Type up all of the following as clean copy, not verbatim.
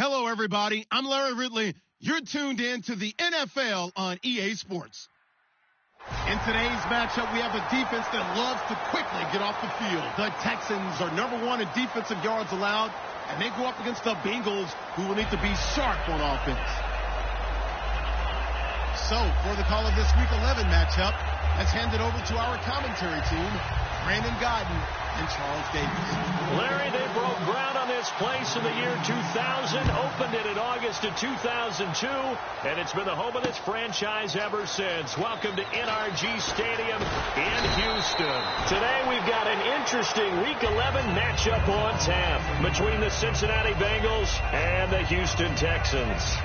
Hello, everybody. I'm Larry Ridley. You're tuned in to the NFL on EA Sports. In today's matchup, we have a defense that loves to quickly get off the field. The Texans are #1 in defensive yards allowed, and they go up against the Bengals, who will need to be sharp on offense. So, for the call of this Week 11 matchup, let's hand it over to our commentary team, Brandon Godden and Charles Davis. Larry, they broke ground on this place in the year 2000, opened it in August of 2002, and it's been the home of this franchise ever since. Welcome to NRG Stadium in Houston. Today we've got an interesting Week 11 matchup on tap between the Cincinnati Bengals and the Houston Texans.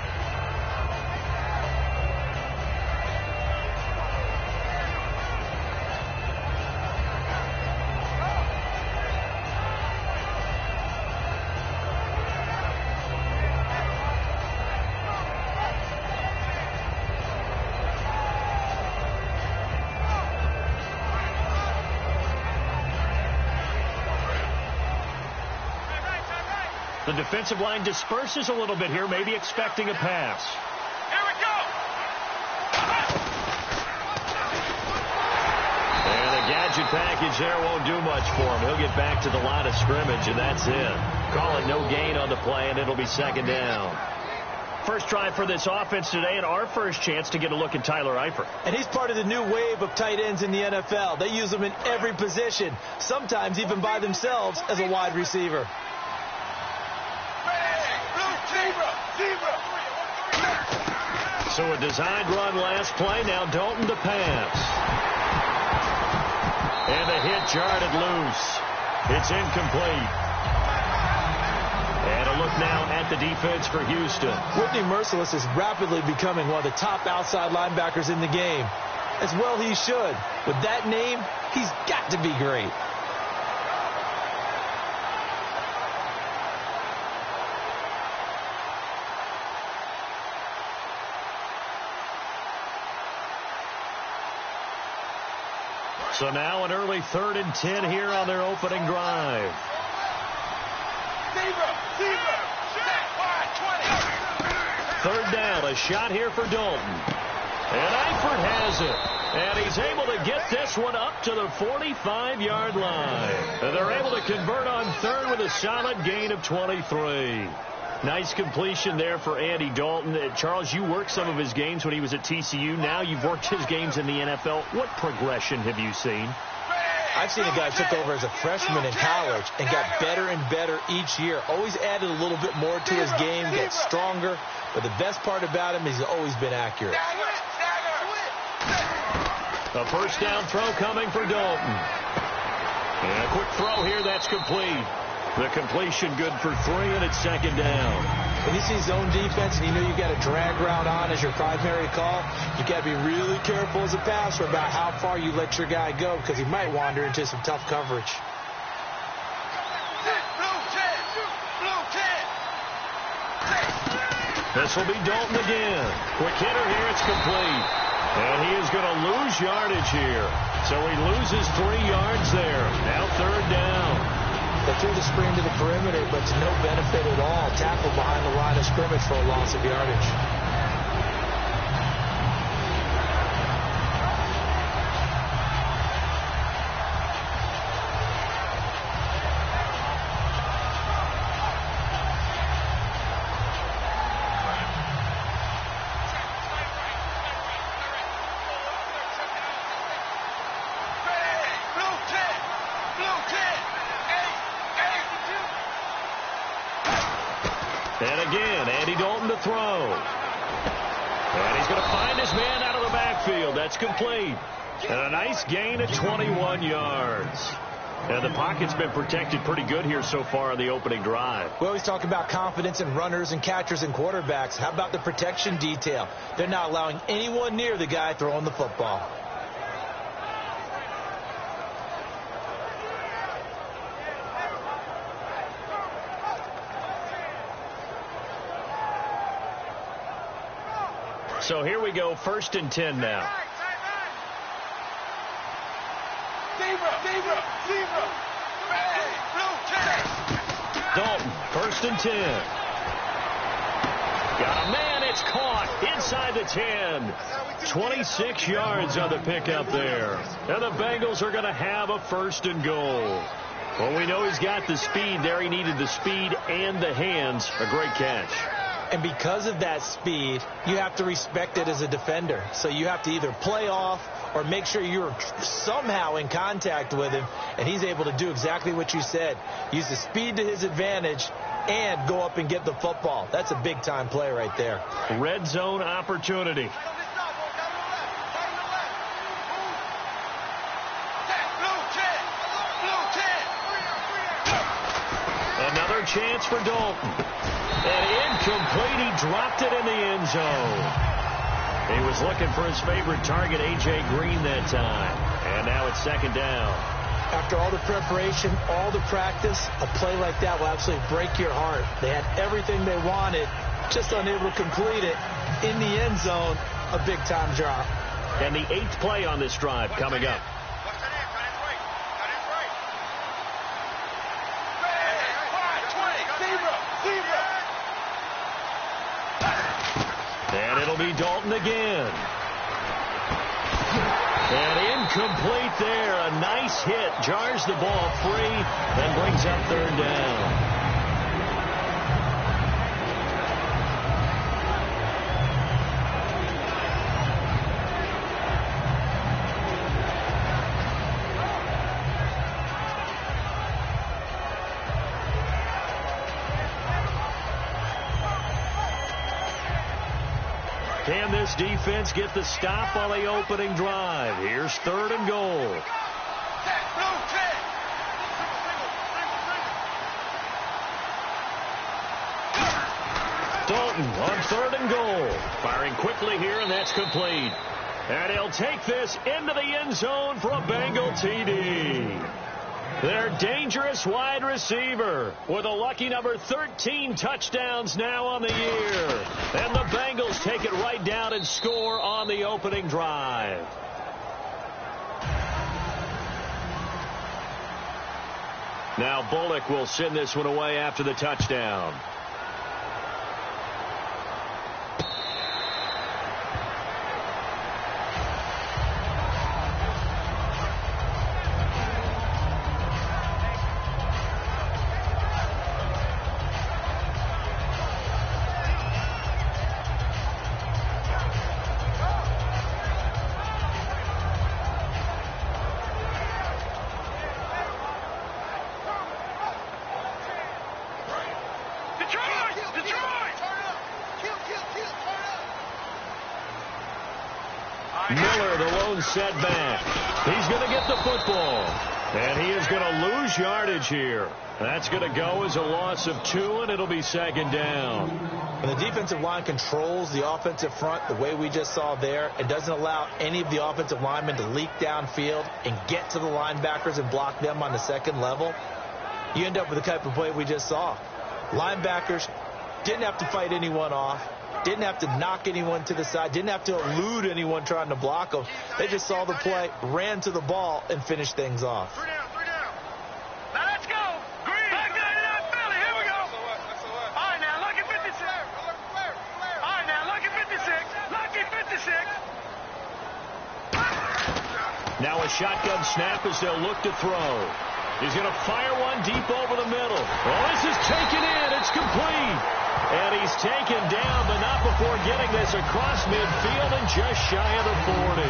The defensive line disperses a little bit here, maybe expecting a pass. Here we go. And the gadget package there won't do much for him. He'll get back to the line of scrimmage, and that's it. Call it no gain on the play, and it'll be second down. First try for this offense today, and our first chance to get a look at Tyler Eifert. And he's part of the new wave of tight ends in the NFL. They use them in every position, sometimes even by themselves as a wide receiver. So a designed run last play. Now Dalton to pass. And the hit jarred loose. It's incomplete. And a look now at the defense for Houston. Whitney Merciless is rapidly becoming one of the top outside linebackers in the game. As well he should. With that name, he's got to be great. So now an early 3rd and 10 here on their opening drive. Third down, a shot here for Dalton. And Eifert has it. And he's able to get this one up to the 45-yard line. And they're able to convert on third with a solid gain of 23. Nice completion there for Andy Dalton. Charles, you worked some of his games when he was at TCU. Now you've worked his games in the NFL. What progression have you seen? I've seen a guy took over as a freshman in college and got better and better each year. Always added a little bit more to his game, gets stronger. But the best part about him is he's always been accurate. A first down throw coming for Dalton. And a quick throw here, that's complete. The completion good for 3, and it's second down. When you see zone defense and you know you got a drag route on as your primary call, you got to be really careful as a passer about how far you let your guy go because he might wander into some tough coverage. This will be Dalton again. Quick hitter here, it's complete. And he is going to lose yardage here. So he loses 3 yards there. Now third down. They threw the screen to the perimeter, but to no benefit at all. Tackle behind the line of scrimmage for a loss of yardage. And again, Andy Dalton to throw. And he's going to find his man out of the backfield. That's complete. And a nice gain of 21 yards. And the pocket's been protected pretty good here so far on the opening drive. We always talk about confidence in runners and catchers and quarterbacks. How about the protection detail? They're not allowing anyone near the guy throwing the football. So here we go, 1st and 10 now. Dalton, 1st and 10. Got a man. It's caught inside the 10. 26 yards on the pickup there. And the Bengals are going to have a 1st and goal. Well, we know he's got the speed there. He needed the speed and the hands. A great catch. And because of that speed, you have to respect it as a defender. So you have to either play off or make sure you're somehow in contact with him. And he's able to do exactly what you said. Use the speed to his advantage and go up and get the football. That's a big-time play right there. Red zone opportunity. Another chance for Dalton. And incomplete. He dropped it in the end zone. He was looking for his favorite target, A.J. Green, that time. And now it's 2nd down. After all the preparation, all the practice, a play like that will absolutely break your heart. They had everything they wanted, just unable to complete it. In the end zone, a big-time drop. And the 8th play on this drive coming up. And it'll be Dalton again. And incomplete there. A nice hit. Jars the ball free and brings up 3rd down. Can this defense get the stop on the opening drive? Here's 3rd and goal. Dalton on 3rd and goal. Firing quickly here, and that's complete. And he'll take this into the end zone for a Bengal TD. Their dangerous wide receiver with a lucky number 13 touchdowns now on the year. And the Bengals take it right down and score on the opening drive. Now Bullock will send this one away after the touchdown. Miller, the lone setback. He's going to get the football. And he is going to lose yardage here. That's going to go as a loss of 2, and it'll be 2nd down. When the defensive line controls the offensive front the way we just saw there, it doesn't allow any of the offensive linemen to leak downfield and get to the linebackers and block them on the 2nd level. You end up with the type of play we just saw. Linebackers didn't have to fight anyone off. Didn't have to knock anyone to the side. Didn't have to elude anyone trying to block them. They just saw the play, ran to the ball, and finished things off. 3 down. Now let's go. Green. Back down to that Philly. Here we go. All right, now look at 56. All right, now look at 56. Lucky 56. Now a shotgun snap as they'll look to throw. He's going to fire one deep over the middle. Well, this is taken in. It's complete. And he's taken down, but not before getting this across midfield and just shy of the 40.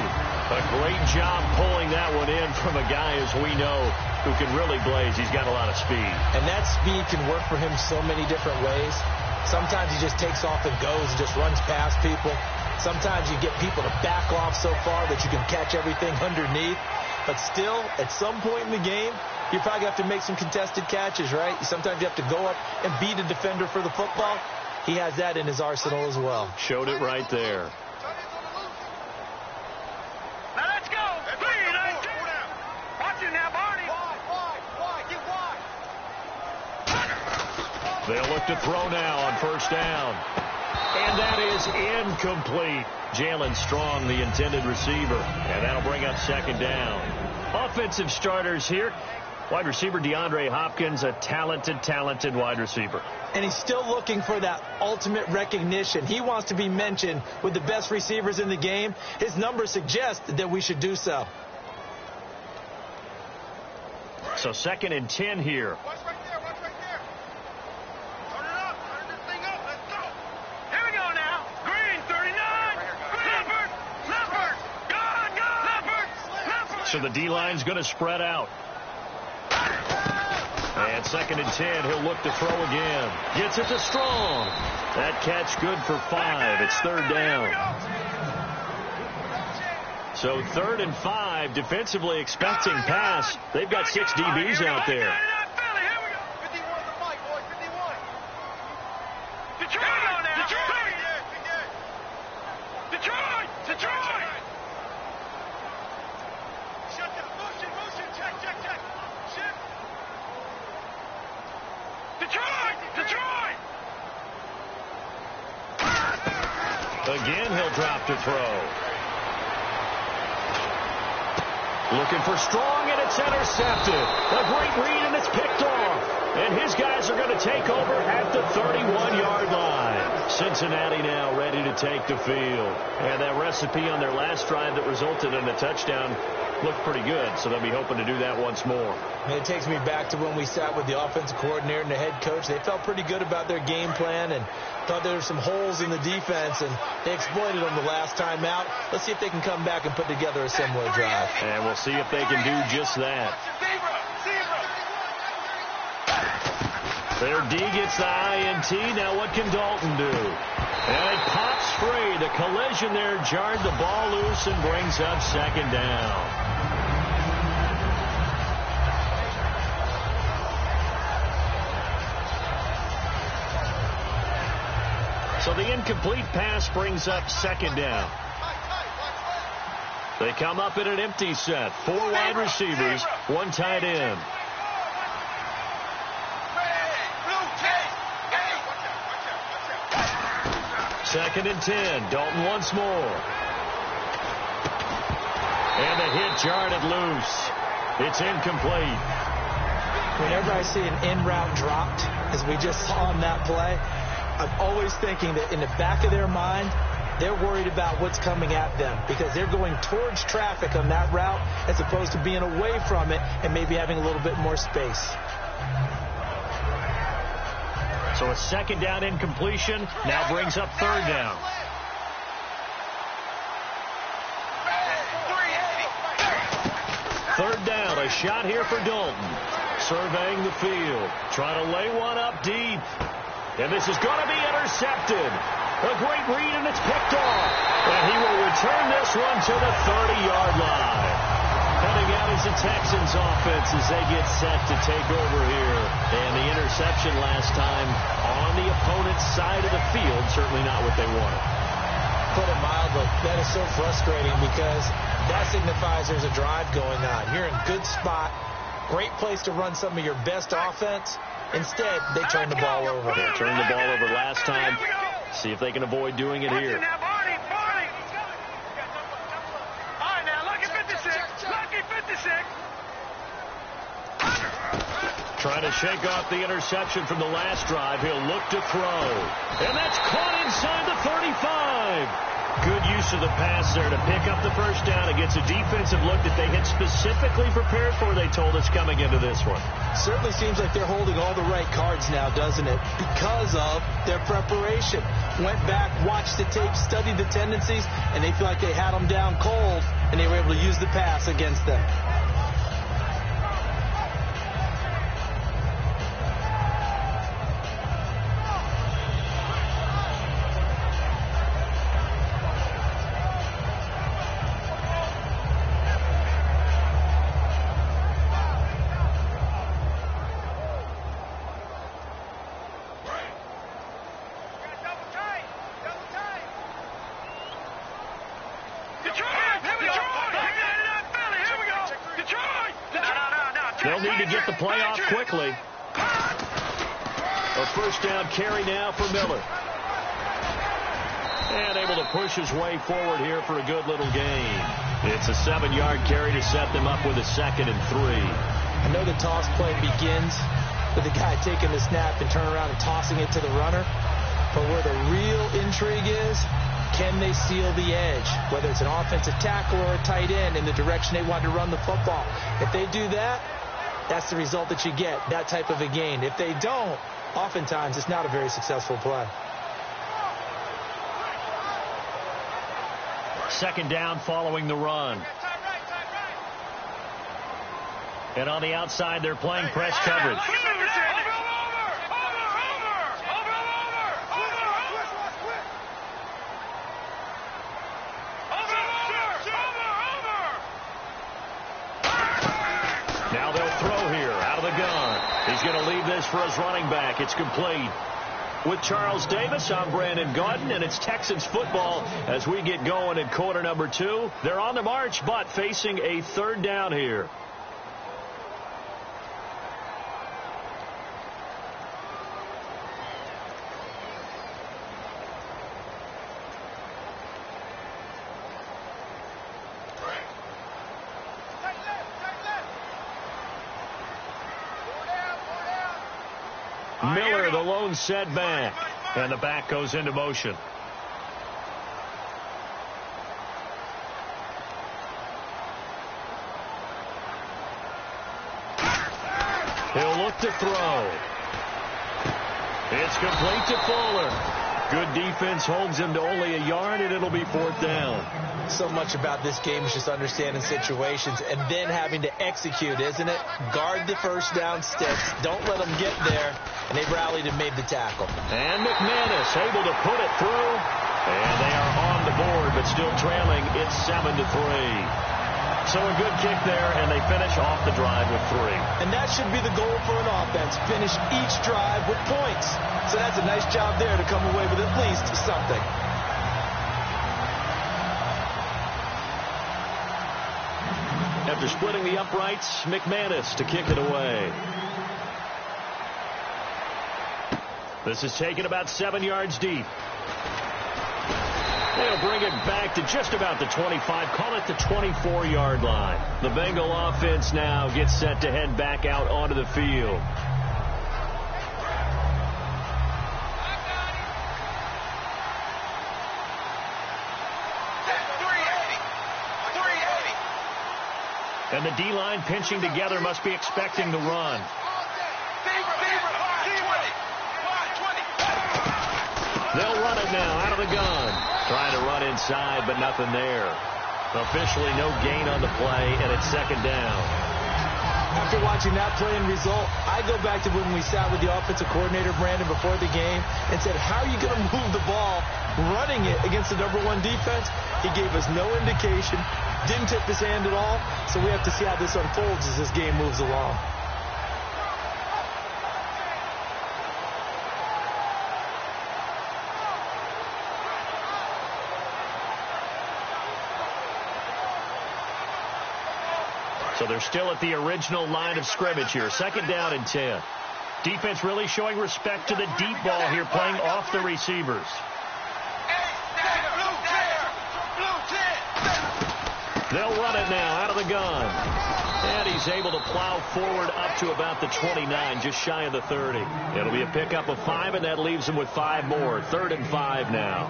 A great job pulling that one in from a guy, as we know, who can really blaze. He's got a lot of speed. And that speed can work for him so many different ways. Sometimes he just takes off and goes and just runs past people. Sometimes you get people to back off so far that you can catch everything underneath. But still, at some point in the game, you probably have to make some contested catches, right? Sometimes you have to go up and beat a defender for the football. He has that in his arsenal as well. Showed it right there. Now let's go. Watch it now, Barney. They'll look to throw now on 1st down. And that is incomplete. Jalen Strong, the intended receiver. And that'll bring up 2nd down. Offensive starters here. Wide receiver DeAndre Hopkins, a talented wide receiver. And he's still looking for that ultimate recognition. He wants to be mentioned with the best receivers in the game. His numbers suggest that we should do so. So 2nd and 10 here. Watch right there. Watch right there. Turn it up. Turn this thing up. Let's go. Here we go now. Green, 39. Leopard. Leopard. So the D-line's going to spread out. And 2nd and 10, he'll look to throw again. Gets it to Strong. That catch good for 5. It's 3rd down. So 3rd and 5, defensively expecting pass. They've got 6 DBs out there. Again, he'll drop to throw. Looking for Strong, and it's intercepted. A great read, and it's picked off. And his guys are going to take over at the 31-yard line. Cincinnati now ready to take the field. And that recipe on their last drive that resulted in a touchdown looked pretty good, so they'll be hoping to do that once more. And it takes me back to when we sat with the offensive coordinator and the head coach. They felt pretty good about their game plan and thought there were some holes in the defense, and they exploited them the last time out. Let's see if they can come back and put together a similar drive. And we'll see if they can do just that. Their D gets the INT. Now what can Dalton do? And it pops free. The collision there jarred the ball loose and brings up 2nd down. So the incomplete pass brings up 2nd down. They come up in an empty set. 4 wide receivers, 1 tight end. Second and 10. Dalton once more. And the hit jarred it loose. It's incomplete. Whenever I see an in-route dropped, as we just saw on that play, I'm always thinking that in the back of their mind, they're worried about what's coming at them because they're going towards traffic on that route as opposed to being away from it and maybe having a little bit more space. So a 2nd down incompletion now brings up 3rd down. Third down, a shot here for Dalton. Surveying the field, trying to lay one up deep. And this is going to be intercepted. A great read, and it's picked off. And he will return this one to the 30-yard line. Heading out is the Texans offense as they get set to take over here. And the interception last time on the opponent's side of the field, certainly not what they wanted. Put it mildly, that is so frustrating because that signifies there's a drive going on. You're in a good spot, great place to run some of your best offense. Instead, they turn the ball over. They turned the ball over last time. See if they can avoid doing it here. Trying to shake off the interception from the last drive. He'll look to throw. And that's caught inside the 35. Good use of the pass there to pick up the first down against a defensive look that they had specifically prepared for, they told us, coming into this one. Certainly seems like they're holding all the right cards now, doesn't it? Because of their preparation. Went back, watched the tape, studied the tendencies, and they feel like they had them down cold, and they were able to use the pass against them. They'll need to get the play off quickly. A first down carry now for Miller. And able to push his way forward here for a good little gain. It's a 7-yard carry to set them up with a 2nd and 3. I know the toss play begins with the guy taking the snap and turning around and tossing it to the runner. But where the real intrigue is, can they steal the edge, whether it's an offensive tackle or a tight end in the direction they want to run the football? If they do that, that's the result that you get, that type of a gain. If they don't, oftentimes it's not a very successful play. Second down following the run. And on the outside, they're playing press coverage. Now they'll throw here out of the gun. He's going to leave this for his running back. It's complete. With Charles Davis, I'm Brandon Gaudin, and it's Texans football as we get going in quarter number 2. They're on the march, but facing a third down here. Miller, the lone setback, and the back goes into motion. He'll look to throw. It's complete to Fuller. Good defense holds him to only a yard, and it'll be fourth down. So much about this game is just understanding situations and then having to execute, isn't it? Guard the first down sticks. Don't let them get there. And they rallied and made the tackle. And McManus able to put it through. And they are on the board, but still trailing. It's 7-3. So a good kick there, and they finish off the drive with 3. And that should be the goal for an offense. Finish each drive with points. So that's a nice job there to come away with at least something. After splitting the uprights, McManus to kick it away. This is taken about 7 yards deep. They'll bring it back to just about the 25, call it the 24-yard line. The Bengal offense now gets set to head back out onto the field. And the D-line pinching together must be expecting the run. They'll run it now out of the gun. Trying to run inside, but nothing there. Officially no gain on the play, and it's second down. After watching that play and result, I go back to when we sat with the offensive coordinator, Brandon, before the game and said, how are you going to move the ball running it against the #1 defense? He gave us no indication, didn't tip his hand at all, so we have to see how this unfolds as this game moves along. So they're still at the original line of scrimmage here. Second down and 10. Defense really showing respect to the deep ball here, playing off the receivers. They'll run it now out of the gun. And he's able to plow forward up to about the 29, just shy of the 30. It'll be a pickup of 5, and that leaves him with 5 more. 3rd and 5 now.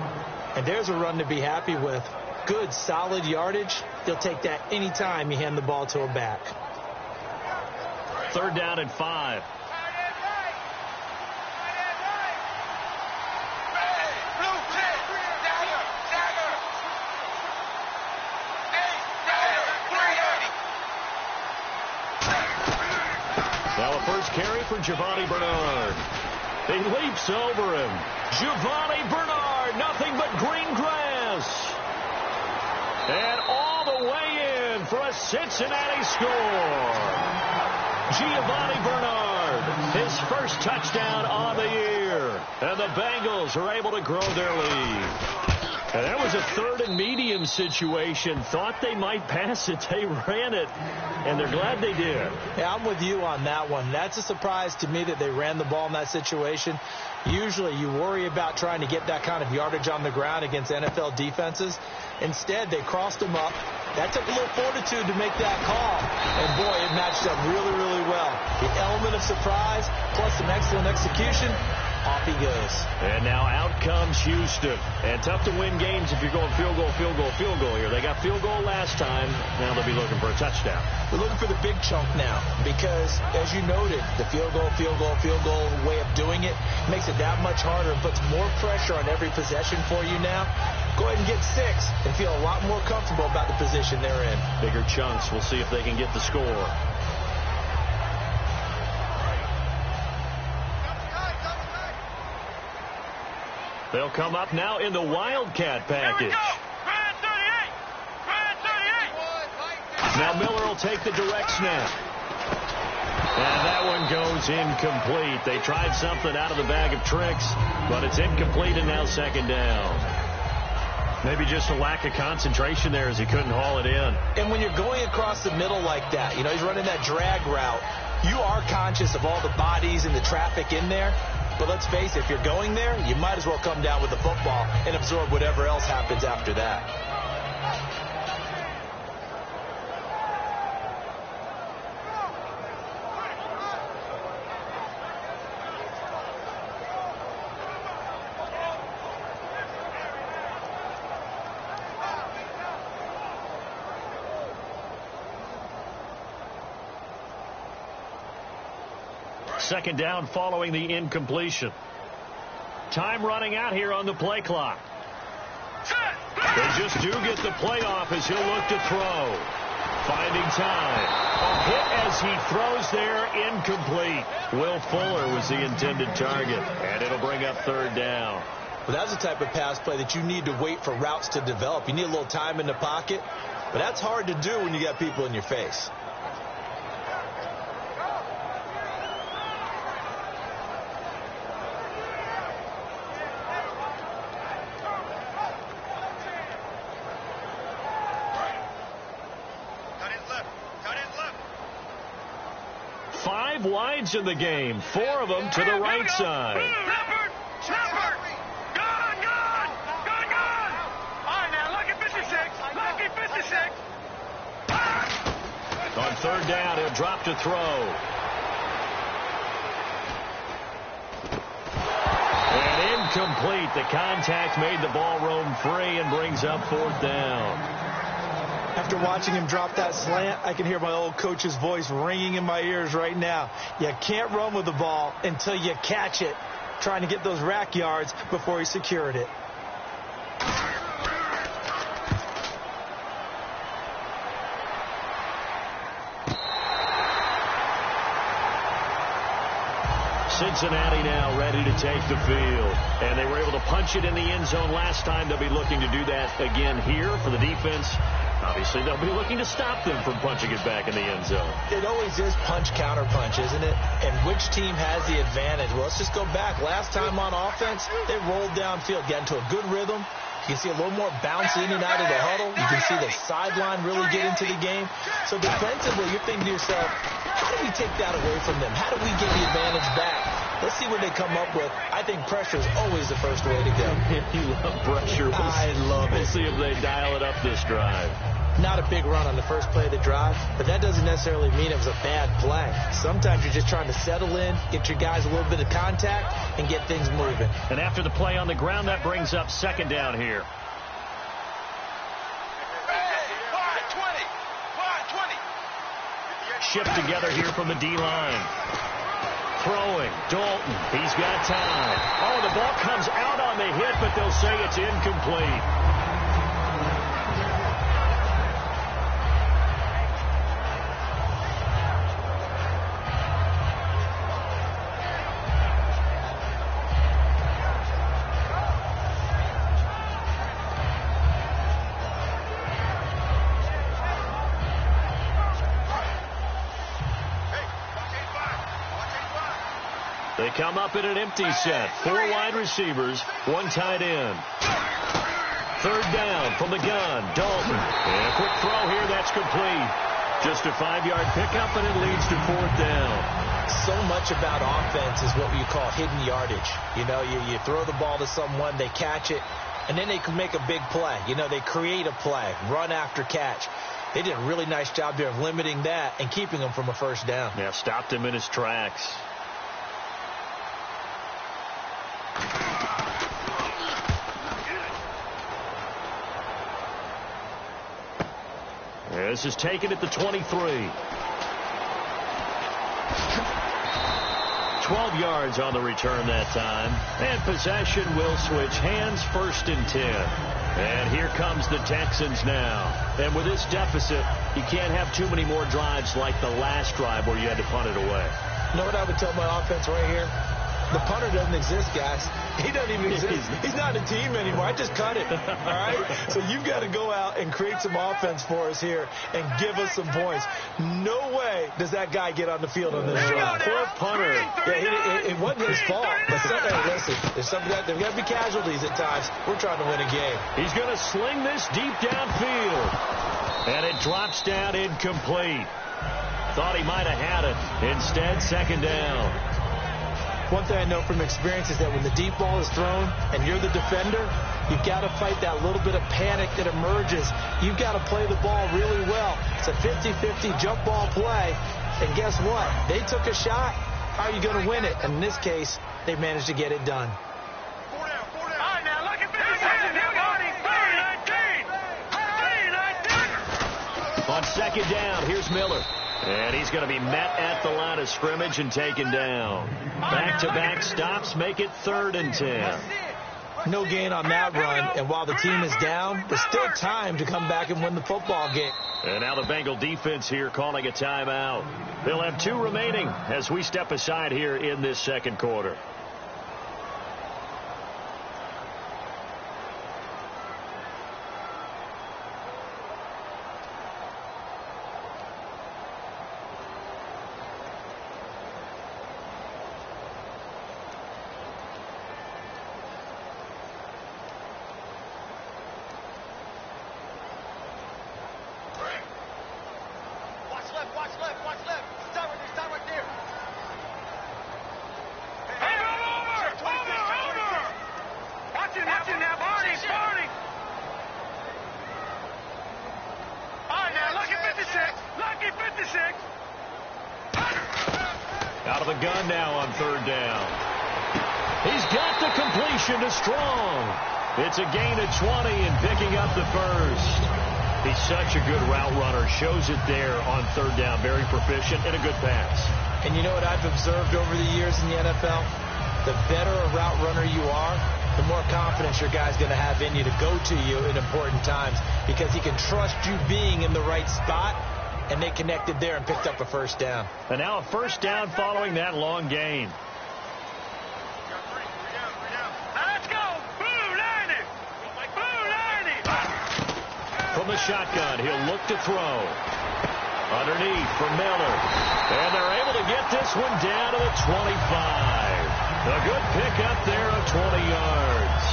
And there's a run to be happy with. Good, solid yardage. They'll take that any time you hand the ball to a back. 3rd down and 5. Now a first carry for Giovanni Bernard. He leaps over him. Giovanni Bernard, nothing but green grass. And all the way in for a Cincinnati score. Giovanni Bernard, his first touchdown on the year. And the Bengals are able to grow their lead. And that was a 3rd and medium situation. Thought they might pass it. They ran it, and they're glad they did. Yeah, I'm with you on that one. That's a surprise to me that they ran the ball in that situation. Usually you worry about trying to get that kind of yardage on the ground against NFL defenses. Instead, they crossed him up. That took a little fortitude to make that call. And, boy, it matched up really, really well. The element of surprise plus some excellent execution, off he goes. And now out comes Houston. And tough to win games if you're going field goal, field goal, field goal here. They got field goal last time. Now they'll be looking for a touchdown. We're looking for the big chunk now because, as you noted, the field goal way of doing it makes it that much harder and puts more pressure on every possession for you now. Go ahead and get 6 and feel a lot more comfortable about the position they're in. Bigger chunks. We'll see if they can get the score. They'll come up now in the Wildcat package. Now Miller will take the direct snap. And that one goes incomplete. They tried something out of the bag of tricks, but it's incomplete and now second down. Maybe just a lack of concentration there as he couldn't haul it in. And when you're going across the middle like that, you know, he's running that drag route, you are conscious of all the bodies and the traffic in there. But let's face it, if you're going there, you might as well come down with the football and absorb whatever else happens after that. Second down following the incompletion. Time running out here on the play clock. They just do get the play off as he'll look to throw. Finding time. A hit as he throws there, incomplete. Will Fuller was the intended target, and it'll bring up third down. Well, that's the type of pass play that you need to wait for routes to develop. You need a little time in the pocket, but that's hard to do when you got people in your face. Wides in the game, 4 of them to the right side. Snapper! Gone! All right, now, look at 56. On third down, he'll drop to throw. And incomplete. The contact made the ball roam free and brings up fourth down. After watching him drop that slant, I can hear my old coach's voice ringing in my ears right now. You can't run with the ball until you catch it, trying to get those rack yards before he secured it. Cincinnati now ready to take the field. And they were able to punch it in the end zone last time. They'll be looking to do that again here for the defense. Obviously, they'll be looking to stop them from punching it back in the end zone. It always is punch-counter-punch, isn't it? And which team has the advantage? Well, let's just go back. Last time on offense, they rolled downfield, got into a good rhythm. You can see a little more bounce in and out of the huddle. You can see the sideline really get into the game. So defensively, you're thinking to yourself, how do we take that away from them? How do we get the advantage back? Let's see what they come up with. I think pressure is always the first way to go. You love pressure. I love it. We'll see if they dial it up this drive. Not a big run on the first play of the drive, but that doesn't necessarily mean it was a bad play. Sometimes you're just trying to settle in, get your guys a little bit of contact, and get things moving. And after the play on the ground, that brings up second down here. Shipped together here from the D-line. Throwing, Dalton, he's got time. Oh, the ball comes out on the hit, but they'll say it's incomplete. They come up in an empty set. 4 wide receivers, 1 tight end. Third down from the gun. Dalton. And a quick throw here. That's complete. Just a 5-yard pickup, and it leads to fourth down. So much about offense is what you call hidden yardage. You know, you throw the ball to someone, they catch it, and then they can make a big play. You know, they create a play, run after catch. They did a really nice job there of limiting that and keeping him from a first down. Yeah, stopped him in his tracks. This is taken at the 23. 12 yards on the return that time. And possession will switch hands, 1st and 10. And here comes the Texans now. And with this deficit, you can't have too many more drives like the last drive where you had to punt it away. You know what I would tell my offense right here? The punter doesn't exist, guys. He doesn't even exist. He's not a team anymore. I just cut it, all right? So you've got to go out and create some offense for us here and give us some points. No way does that guy get on the field on this drive. Poor punter. Yeah, it wasn't his fault. But listen, there's got to be casualties at times. We're trying to win a game. He's going to sling this deep downfield. And it drops down incomplete. Thought he might have had it. Instead, 2nd down. One thing I know from experience is that when the deep ball is thrown and you're the defender, you've got to fight that little bit of panic that emerges. You've got to play the ball really well. It's a 50-50 jump ball play. And guess what? They took a shot. How are you going to win it? And in this case, they managed to get it done. All right, now, look at this. On 2nd down, here's Miller. And he's going to be met at the line of scrimmage and taken down. Back-to-back stops make it 3rd and 10. No gain on that run, and while the team is down, there's still time to come back and win the football game. And now the Bengal defense here calling a timeout. They'll have 2 remaining as we step aside here in this 2nd quarter. Out of the gun now on 3rd down. He's got the completion to Strong. It's a gain of 20 and picking up the 1st. He's such a good route runner. Shows it there on 3rd down. Very proficient and a good pass. And you know what I've observed over the years in the NFL? The better a route runner you are, the more confidence your guy's going to have in you to go to you in important times because he can trust you being in the right spot. And they connected there and picked up a 1st down. And now a 1st down following that long gain. Let's go. Blue 90. Blue 90. From the shotgun, he'll look to throw. Underneath for Miller. And they're able to get this one down to the 25. A good pickup there of 20 yards.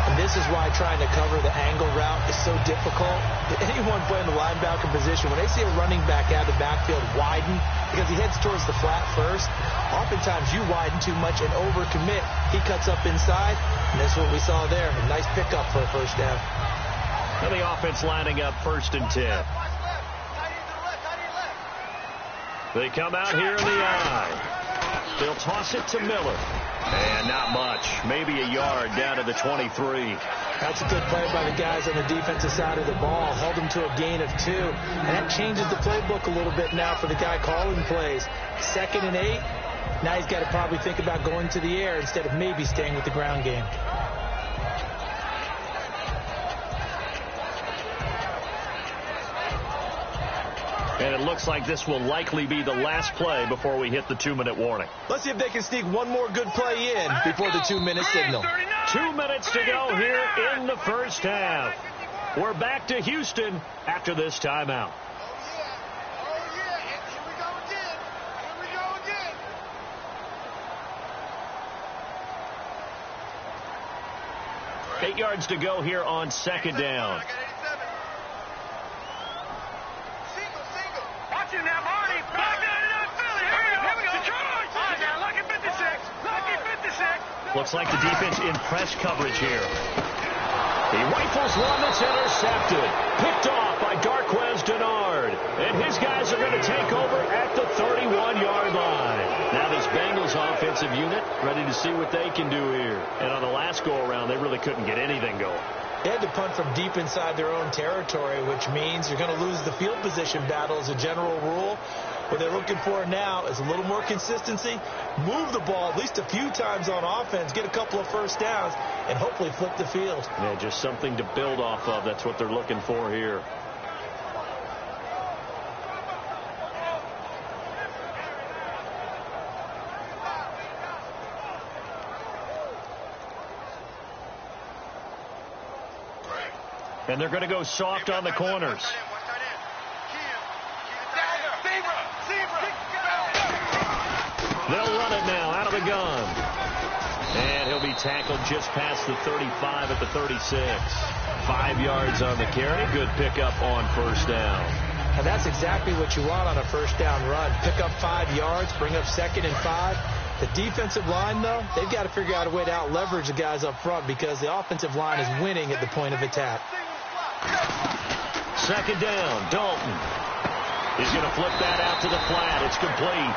And this is why trying to cover the angle route is so difficult. Anyone playing the linebacker position, when they see a running back out of the backfield widen because he heads towards the flat first, oftentimes you widen too much and overcommit. He cuts up inside, and that's what we saw there. A nice pickup for a 1st down. And the offense lining up 1st and 10. They come out here in the eye. They'll toss it to Miller. And not much. Maybe a yard down to the 23. That's a good play by the guys on the defensive side of the ball. Held them to a gain of 2. And that changes the playbook a little bit now for the guy calling plays. 2nd and 8. Now he's got to probably think about going to the air instead of maybe staying with the ground game. And it looks like this will likely be the last play before we hit the 2-minute warning. Let's see if they can sneak one more good play in before the 2-minute signal. 2 minutes to go here in the 1st half. We're back to Houston after this timeout. Oh, yeah. Here we go again. Here we go again. 8 yards to go here on 2nd down. Watch him now, Marty. Here we go. Detroit. All right, now, lucky 56. Lucky 56. Looks like the defense in press coverage here. He rifles one that's intercepted. Picked off by Darquez Denard. And his guys are going to take over at the 31-yard line. Now this Bengals offensive unit ready to see what they can do here. And on the last go-around, they really couldn't get anything going. They had to punt from deep inside their own territory, which means you're going to lose the field position battle as a general rule. What they're looking for now is a little more consistency, move the ball at least a few times on offense, get a couple of first downs, and hopefully flip the field. Yeah, just something to build off of. That's what they're looking for here. And they're going to go soft on the corners. They'll run it now out of the gun. And he'll be tackled just past the 35 at the 36. 5 yards on the carry. Good pickup on first down. And that's exactly what you want on a first down run. Pick up 5 yards, bring up 2nd and 5. The defensive line, though, they've got to figure out a way to out-leverage the guys up front because the offensive line is winning at the point of attack. 2nd down, Dalton. He's going to flip that out to the flat. It's complete.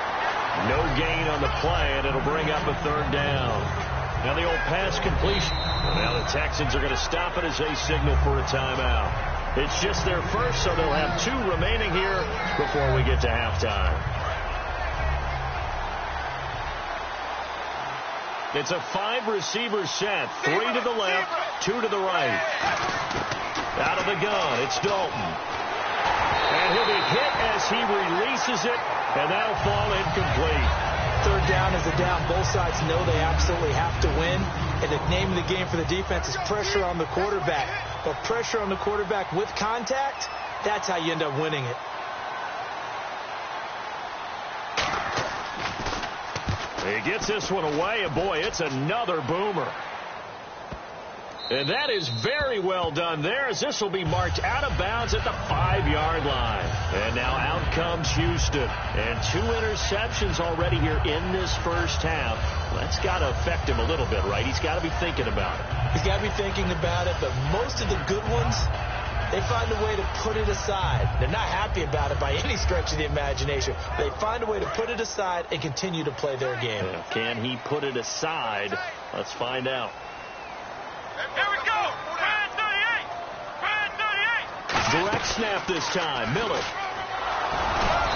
No gain on the play, and it'll bring up a 3rd down. Now the old pass completion. Now the Texans are going to stop it as they signal for a timeout. It's just their first, so they'll have 2 remaining here before we get to halftime. It's a 5-receiver set. 3 to the left, 2 to the right. Out of the gun, it's Dalton. And he'll be hit as he releases it, and that'll fall incomplete. 3rd down is a down. Both sides know they absolutely have to win. And the name of the game for the defense is pressure on the quarterback. But pressure on the quarterback with contact, that's how you end up winning it. He gets this one away, and boy, it's another boomer. And that is very well done there, as this will be marked out of bounds at the 5-yard line. And now out comes Houston. And 2 interceptions already here in this first half. That's got to affect him a little bit, right? He's got to be thinking about it. He's got to be thinking about it, but most of the good ones, they find a way to put it aside. They're not happy about it by any stretch of the imagination. They find a way to put it aside and continue to play their game. Yeah, can he put it aside? Let's find out. Here we go. Brad 38. Brad 38. Direct snap this time. Miller.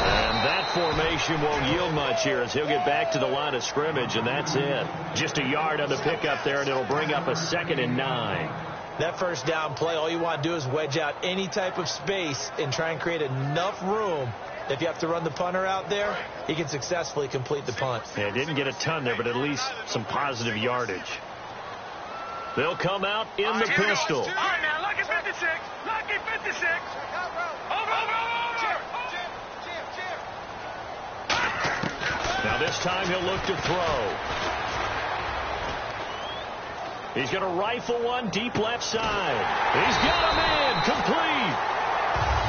And that formation won't yield much here as he'll get back to the line of scrimmage, and that's it. Just a yard on the pickup there, and it'll bring up a 2nd and 9. That first down play, all you want to do is wedge out any type of space and try and create enough room. If you have to run the punter out there, he can successfully complete the punt. Yeah, didn't get a ton there, but at least some positive yardage. They'll come out in the pistol. All right, now, lucky 56. Lucky 56. Over. Now this time he'll look to throw. He's going to rifle one deep left side. He's got him in. Complete.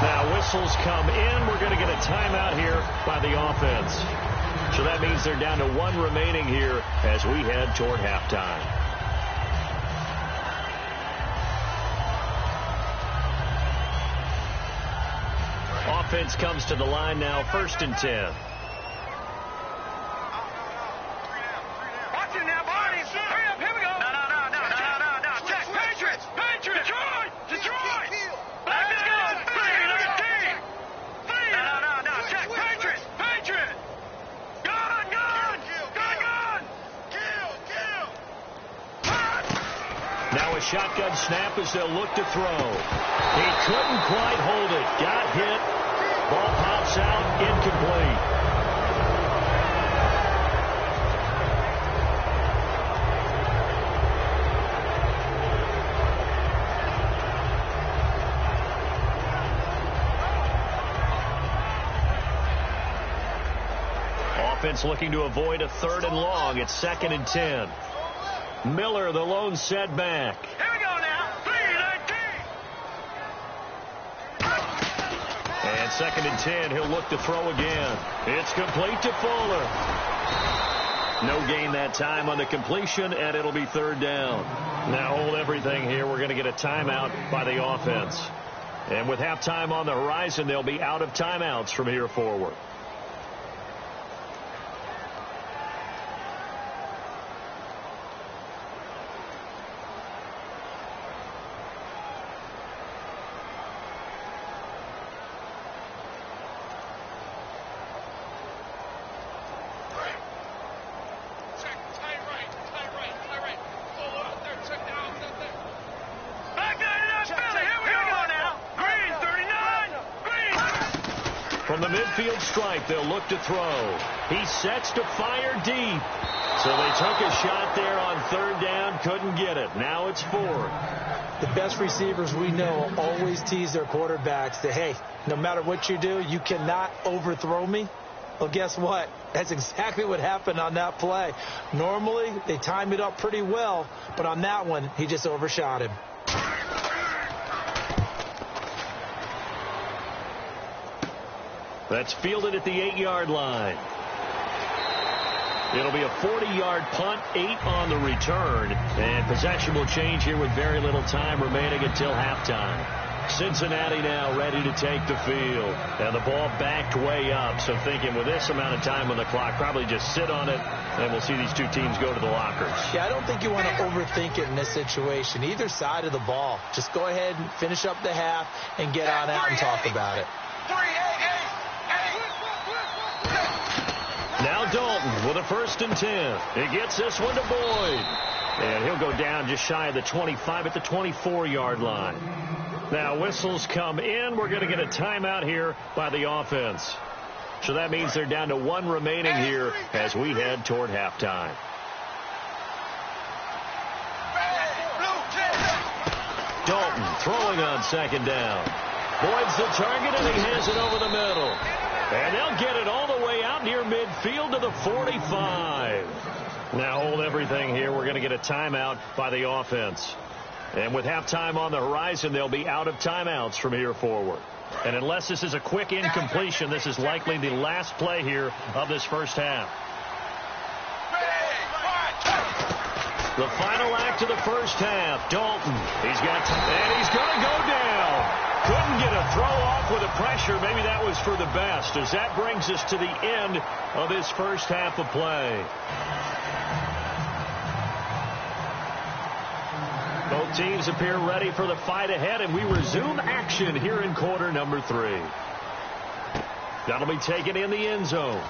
Now whistles come in. We're going to get a timeout here by the offense. So that means they're down to 1 remaining here as we head toward halftime. Offense comes to the line now, 1st and 10. Watch it now, Barney. Hurry up, here we go. No. Check. Patriots. Detroit. Let's go. 3. No. Check. Patriots. Gun. Kill. Now a shotgun snap as they'll look to throw. He couldn't quite hold it. Got hit. Ball pops out. Incomplete. Offense looking to avoid a 3rd and long. It's 2nd and 10. Miller, the lone setback. Here we go now. 3-19. And 2nd and 10, he'll look to throw again. It's complete to Fuller. No gain that time on the completion, and it'll be third down. Now hold everything here. We're going to get a timeout by the offense. And with halftime on the horizon, they'll be out of timeouts from here forward. From the midfield stripe, they'll look to throw. He sets to fire deep. So they took a shot there on third down, couldn't get it. Now it's fourth. The best receivers we know always tease their quarterbacks that, hey, no matter what you do, you cannot overthrow me. Well, guess what? That's exactly what happened on that play. Normally, they time it up pretty well, but on that one, he just overshot him. That's fielded at the 8-yard line. It'll be a 40-yard punt, 8 on the return. And possession will change here with very little time remaining until halftime. Cincinnati now ready to take the field. And the ball backed way up. So thinking with this amount of time on the clock, probably just sit on it, and we'll see these two teams go to the lockers. Yeah, I don't think you want to overthink it in this situation. Either side of the ball. Just go ahead and finish up the half and get on out and talk about it. Now Dalton with a 1st and 10. He gets this one to Boyd. And he'll go down just shy of the 25 at the 24-yard line. Now whistles come in. We're going to get a timeout here by the offense. So that means they're down to 1 remaining here as we head toward halftime. Dalton throwing on 2nd down. Boyd's the target, and he has it over the middle. And they'll get it all the way out near midfield to the 45. Now hold everything here. We're going to get a timeout by the offense. And with halftime on the horizon, they'll be out of timeouts from here forward. And unless this is a quick incompletion, this is likely the last play here of this first half. The final act of the first half. Dalton. And he's going to go down. Couldn't get a throw off with the pressure. Maybe that was for the best, as that brings us to the end of this first half of play. Both teams appear ready for the fight ahead, and we resume action here in quarter number 3. That'll be taken in the end zone.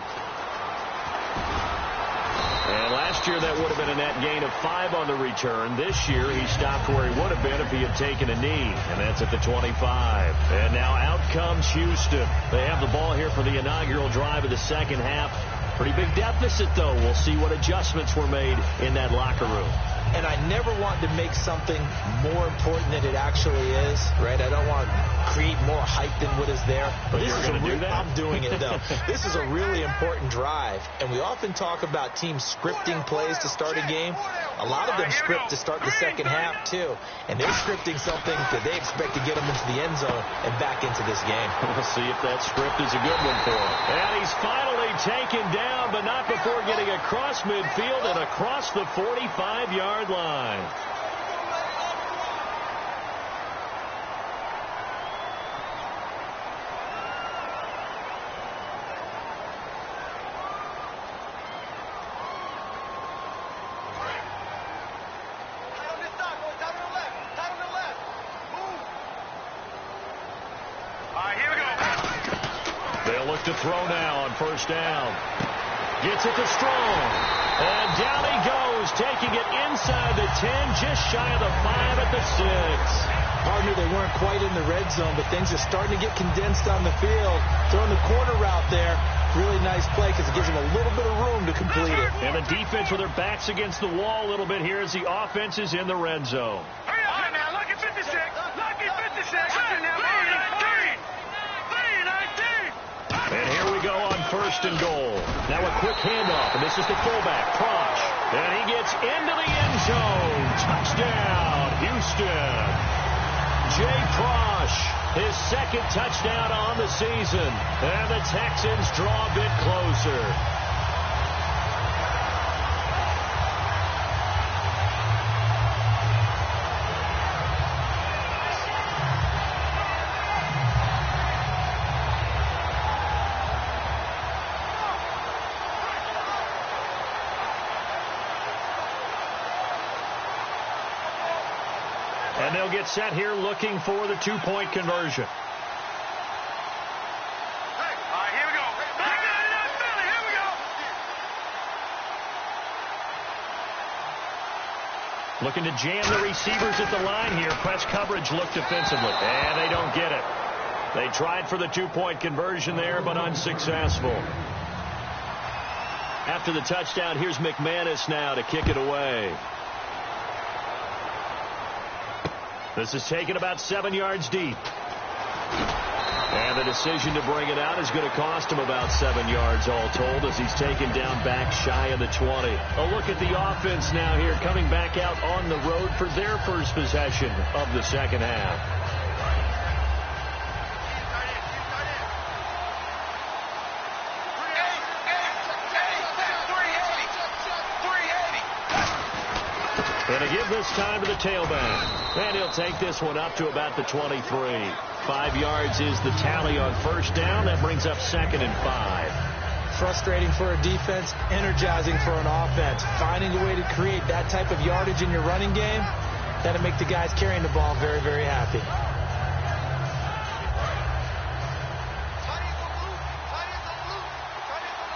And last year that would have been a net gain of 5 on the return. This year he stopped where he would have been if he had taken a knee, and that's at the 25. And now out comes Houston. They have the ball here for the inaugural drive of the second half. Pretty big deficit, though. We'll see what adjustments were made in that locker room. And I never want to make something more important than it actually is, right? I don't want to create more hype than what is there. But this is I'm doing it, though. This is a really important drive. And we often talk about teams scripting plays to start a game. A lot of them script to start the second half, too. And they're scripting something that they expect to get them into the end zone and back into this game. We'll see if that script is a good one for him. And he's finally taken down, but not before getting across midfield and across the 45-yard line. To throw now on first down. Gets it to Strong. And down he goes, taking it inside the 10, just shy of the 5 at the 6. Partner, they weren't quite in the red zone, but things are starting to get condensed on the field. Throwing the corner route there. Really nice play because it gives them a little bit of room to complete it. And the defense with their backs against the wall a little bit here as the offense is in the red zone. Hurry up now, lucky 56. Lucky 56. And here we go on first and goal. Now a quick handoff, and this is the fullback, Prosh. And he gets into the end zone. Touchdown, Houston. Jay Prosh, his second touchdown on the season. And the Texans draw a bit closer. they'll get set here looking for the two-point conversion. Looking to jam the receivers at the line here. Press coverage looked defensively. And they don't get it. They tried for the two-point conversion there, but unsuccessful. After the touchdown, here's McManus now to kick it away. This is taken about 7 yards deep. And the decision to bring it out is going to cost him about 7 yards all told as he's taken down back shy of the 20. A look at the offense now here coming back out on the road for their first possession of the second half. And to give this time to the tailback. And he'll take this one up to about the 23. 5 yards is the tally on first down. That brings up 2nd and 5. Frustrating for a defense, energizing for an offense. Finding a way to create that type of yardage in your running game, that'll make the guys carrying the ball very, very happy.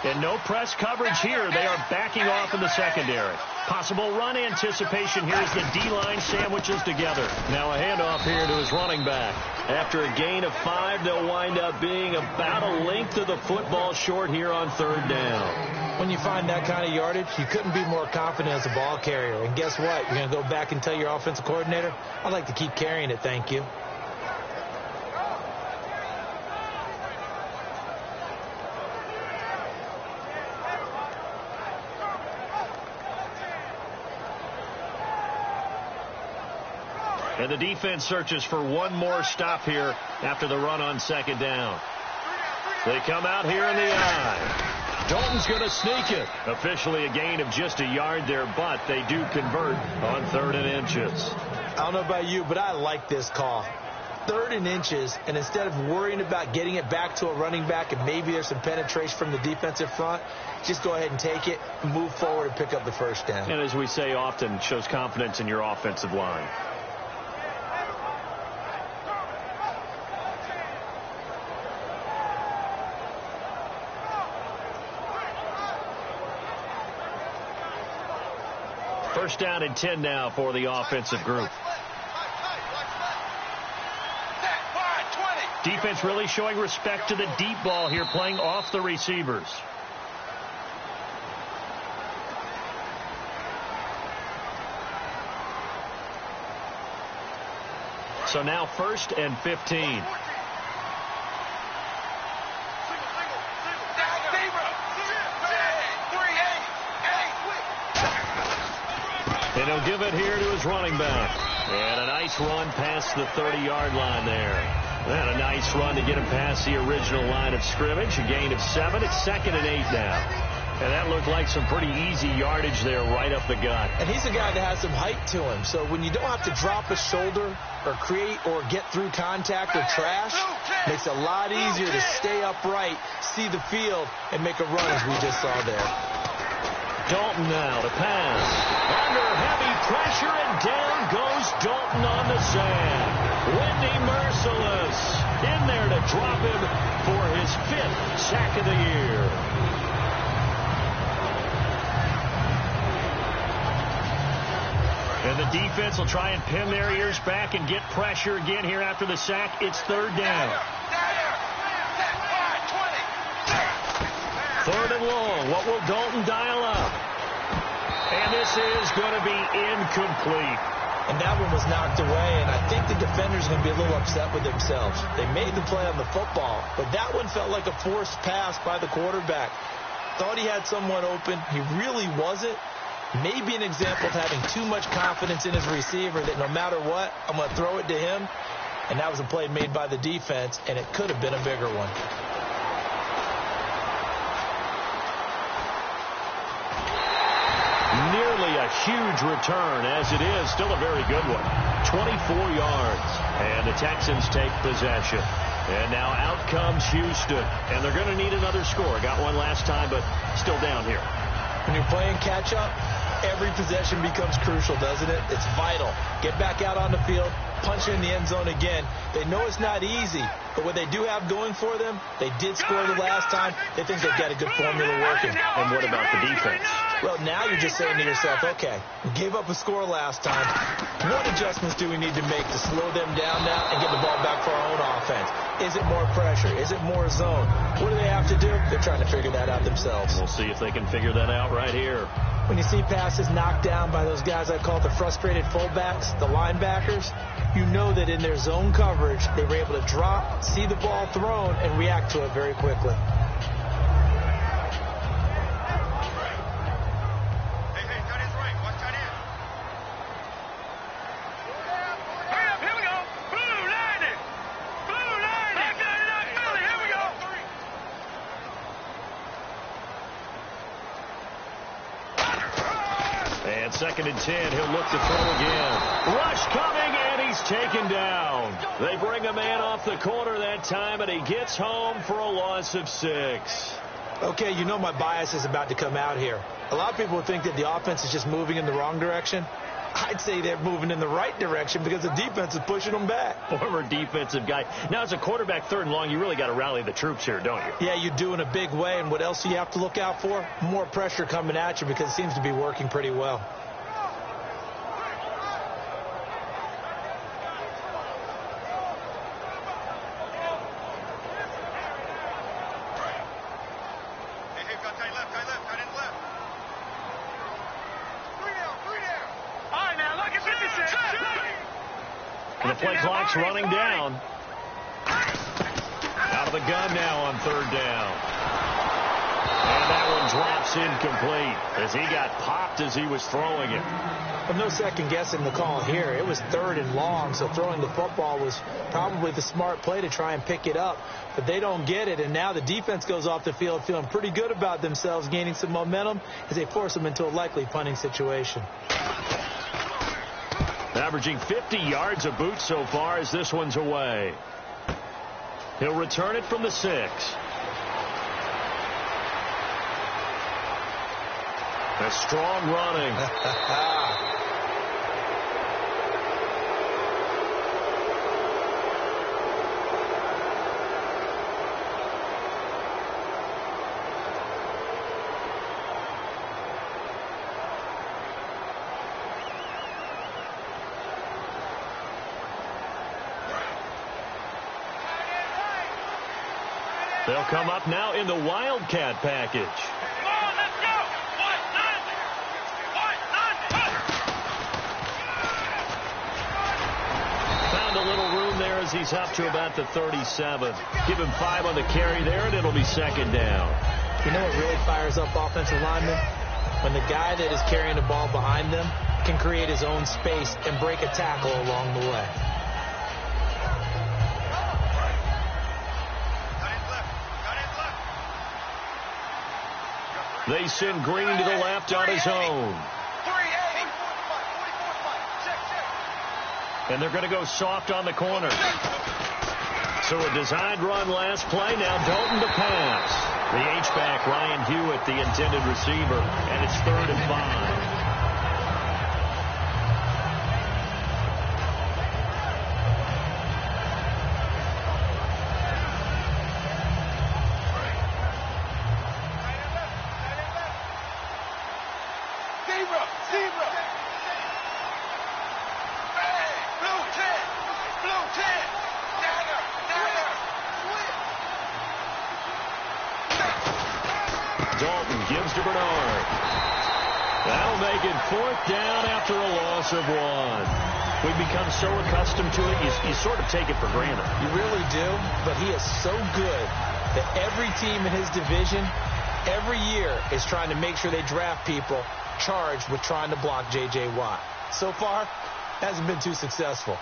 And no press coverage here. They are backing off in the secondary. Possible run anticipation here as the D-line sandwiches together. Now a handoff here to his running back. After a gain of 5, they'll wind up being about a length of the football short here on third down. When you find that kind of yardage, you couldn't be more confident as a ball carrier. And guess what? You're going to go back and tell your offensive coordinator, I'd like to keep carrying it, thank you. And the defense searches for one more stop here after the run on second down. They come out here in the eye. Dalton's going to sneak it. Officially a gain of just a yard there, but they do convert on 3rd and inches. I don't know about you, but I like this call. 3rd and inches, and instead of worrying about getting it back to a running back and maybe there's some penetration from the defensive front, just go ahead and take it, move forward, and pick up the first down. And as we say often, shows confidence in your offensive line. First down and 10 now for the offensive group. Defense really showing respect to the deep ball here, playing off the receivers. So now 1st and 15. And he'll give it here to his running back. And a nice run past the 30-yard line there. And a nice run to get him past the original line of scrimmage. A gain of 7. It's 2nd and 8 now. And that looked like some pretty easy yardage there right up the gut. And he's a guy that has some height to him. So when you don't have to drop a shoulder or create or get through contact or trash, makes it a lot easier to stay upright, see the field, and make a run as we just saw there. Dalton now to pass. Under heavy pressure, and down goes Dalton on the sand. Wendy Merciless in there to drop him for his 5th sack of the year. And the defense will try and pin their ears back and get pressure again here after the sack. It's 3rd down. 3rd and long. What will Dalton dial up? And this is going to be incomplete. And that one was knocked away, and I think the defender's going to be a little upset with themselves. They made the play on the football, but that one felt like a forced pass by the quarterback. Thought he had someone open. He really wasn't. Maybe an example of having too much confidence in his receiver that no matter what, I'm going to throw it to him. And that was a play made by the defense, and it could have been a bigger one. Nearly a huge return, as it is still a very good one. 24 yards, and the Texans take possession. And now out comes Houston, and they're going to need another score. Got one last time, but still down here. When you're playing catch-up, every possession becomes crucial, doesn't it? It's vital. Get back out on the field, punching in the end zone again. They know it's not easy, but what they do have going for them, they did score the last time. They think they've got a good formula working. And what about the defense? Well, now you're just saying to yourself, okay, we gave up a score last time. What adjustments do we need to make to slow them down now and get the ball back for our own offense? Is it more pressure? Is it more zone? What do they have to do? They're trying to figure that out themselves. We'll see if they can figure that out right here. When you see passes knocked down by those guys I call the frustrated fullbacks, the linebackers, you know that in their zone coverage, they were able to drop, see the ball thrown, and react to it very quickly. And 2nd and 10, he'll look to throw again. Rush coming, and he's taken down. They bring a man off the corner that time, and he gets home for a loss of 6. Okay, you know my bias is about to come out here. A lot of people would think that the offense is just moving in the wrong direction. I'd say they're moving in the right direction because the defense is pushing them back. Former defensive guy. Now, as a quarterback 3rd and long, you really got to rally the troops here, don't you? Yeah, you do in a big way. And what else do you have to look out for? More pressure coming at you because it seems to be working pretty well. And the play clock's running down. Out of the gun now on 3rd down. And that one drops incomplete as he got popped as he was throwing it. Well, no second guessing the call here. It was 3rd and long, so throwing the football was probably the smart play to try and pick it up. But they don't get it, and now the defense goes off the field feeling pretty good about themselves, gaining some momentum as they force them into a likely punting situation. Averaging 50 yards a boot so far as this one's away. He'll return it from the 6. A strong running. They'll come up now in the Wildcat package. Come on, let's go! Found a little room there as he's up to about the 37. Give him 5 on the carry there, and it'll be 2nd down. You know what really fires up offensive linemen? When the guy that is carrying the ball behind them can create his own space and break a tackle along the way. They send Green to the left on his own. And they're going to go soft on the corner. So a designed run last play. Now Dalton to pass. The H-back, Ryan Hewitt, the intended receiver. And it's 3rd and 5. Dalton gives to Bernard. That'll make it 4th down after a loss of 1. We've become so accustomed to it, you sort of take it for granted. You really do, but he is so good that every team in his division, every year, is trying to make sure they draft people charged with trying to block J.J. Watt. So far, hasn't been too successful.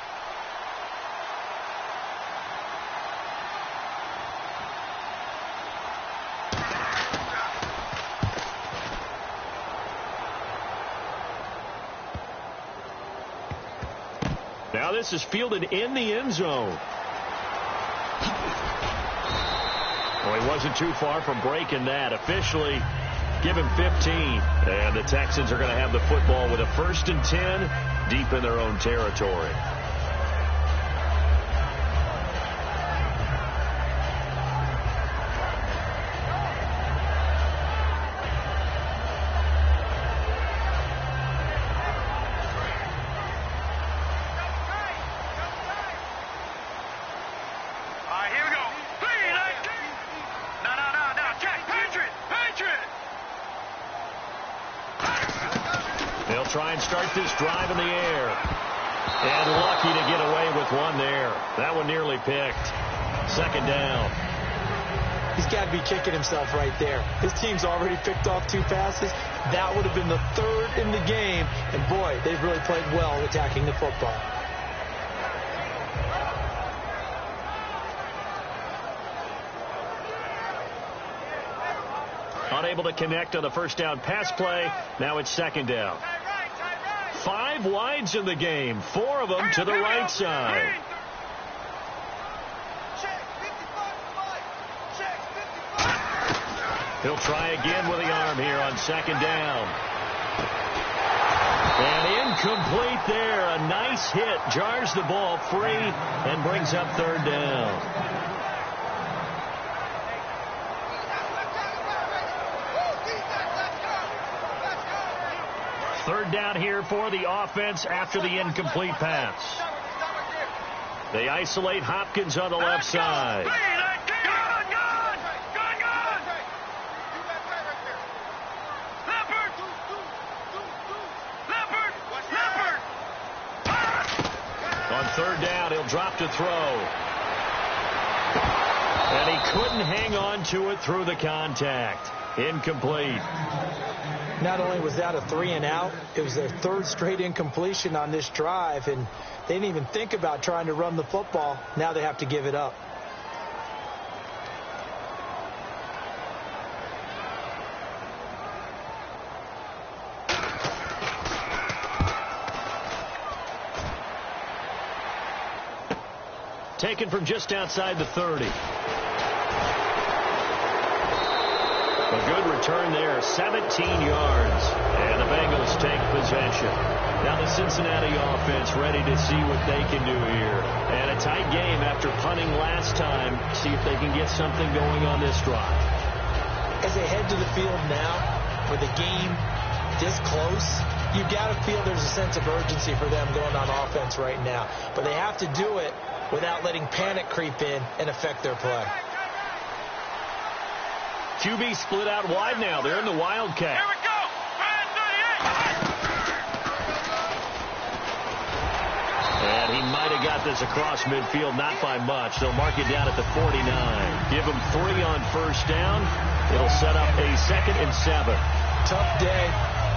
Now this is fielded in the end zone. Well, he wasn't too far from breaking that. Officially, give him 15. And the Texans are going to have the football with a 1st and 10 deep in their own territory. try and start this drive in the air. And lucky to get away with one there. That one nearly picked. Second down. He's got to be kicking himself right there. His team's already picked off 2 passes. That would have been the 3rd in the game. And, boy, they've really played well attacking the football. Unable to connect on the first down pass play. Now it's second down. 5 wides in the game. 4 of them to the right side. He'll try again with the arm here on second down. And incomplete there. A nice hit. Jars the ball free and brings up third down. Third down here for the offense after the incomplete pass. They isolate Hopkins on the left side. On third down, he'll drop to throw. And he couldn't hang on to it through the contact. Incomplete. Not only was that a 3-and-out, it was their 3rd straight incompletion on this drive, and they didn't even think about trying to run the football. Now they have to give it up. Taken from just outside the 30. A good return there, 17 yards. And the Bengals take possession. Now the Cincinnati offense ready to see what they can do here. And a tight game after punting last time. See if they can get something going on this drive. As they head to the field now, for the game this close, you've got to feel there's a sense of urgency for them going on offense right now. But they have to do it without letting panic creep in and affect their play. QB split out wide now. They're in the Wildcat. Here we go. And he might have got this across midfield, not by much. They'll mark it down at the 49. Give him 3 on first down. It'll set up a 2nd and 7. Tough day,